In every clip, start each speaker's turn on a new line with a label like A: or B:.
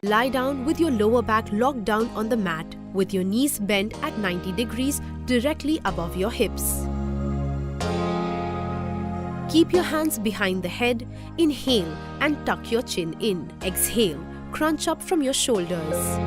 A: Lie down with your lower back locked down on the mat with your knees bent at 90 degrees directly above your hips. Keep your hands behind the head. Inhale and tuck your chin in. Exhale, crunch up from your shoulders.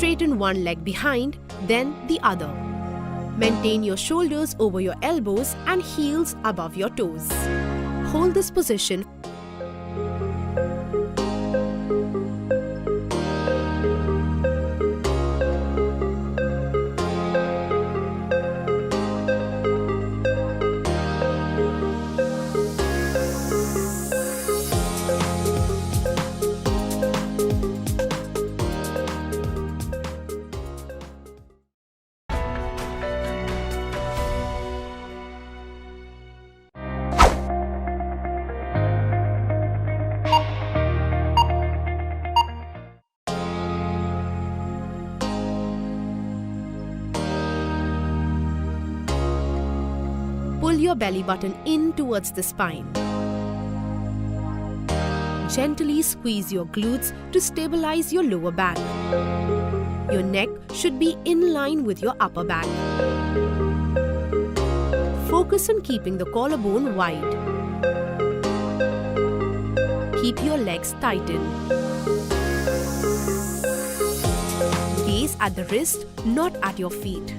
A: Straighten one leg behind, then the other. Maintain your shoulders over your elbows and heels above your toes. Hold this position. Pull your belly button in towards the spine. Gently squeeze your glutes to stabilize your lower back. Your neck should be in line with your upper back. Focus on keeping the collarbone wide. Keep your legs tightened. Gaze at the wrist, not at your feet.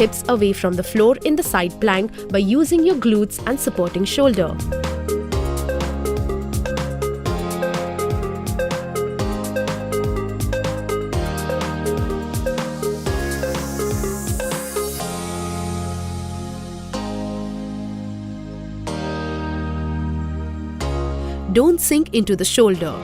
A: hips away from the floor in the side plank by using your glutes and supporting shoulder. Don't sink into the shoulder.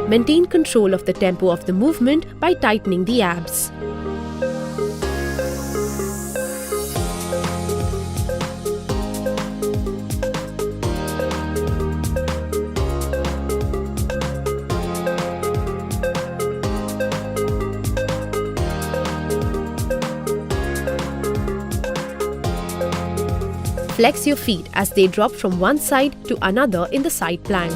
A: Maintain control of the tempo of the movement by tightening the abs. Flex your feet as they drop from one side to another in the side plank.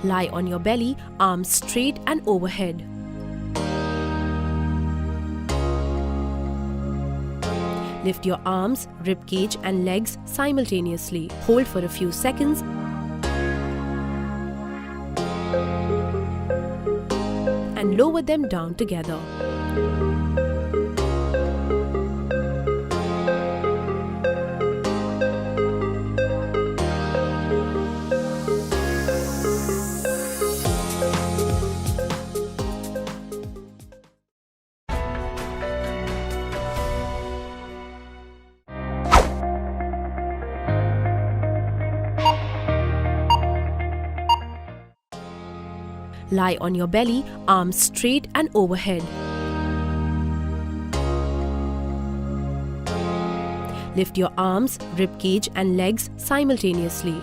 A: Lie on your belly, arms straight and overhead. Lift your arms, ribcage and legs simultaneously. Hold for a few seconds and lower them down together. Lie on your belly, arms straight and overhead. Lift your arms, rib cage and legs simultaneously.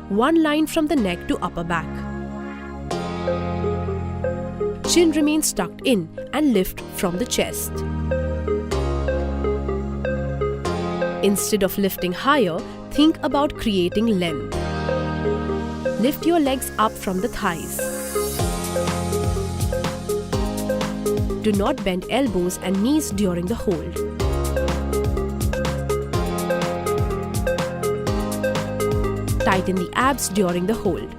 A: One line from the neck to upper back. Chin remains tucked in and lift from the chest. Instead of lifting higher, think about creating length. Lift your legs up from the thighs. Do not bend elbows and knees during the hold. Tighten the abs during the hold.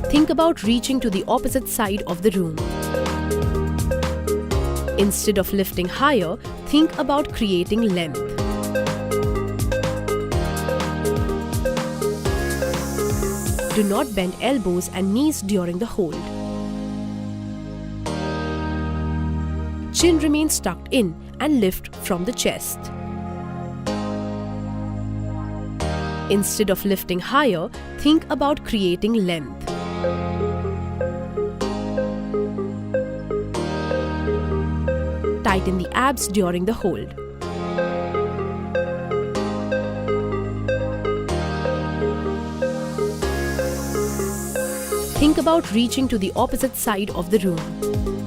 A: Think about reaching to the opposite side of the room. Instead of lifting higher, think about creating length. Do not bend elbows and knees during the hold. Chin remains tucked in and lift from the chest. Instead of lifting higher, think about creating length. Tighten the abs during the hold. Think about reaching to the opposite side of the room.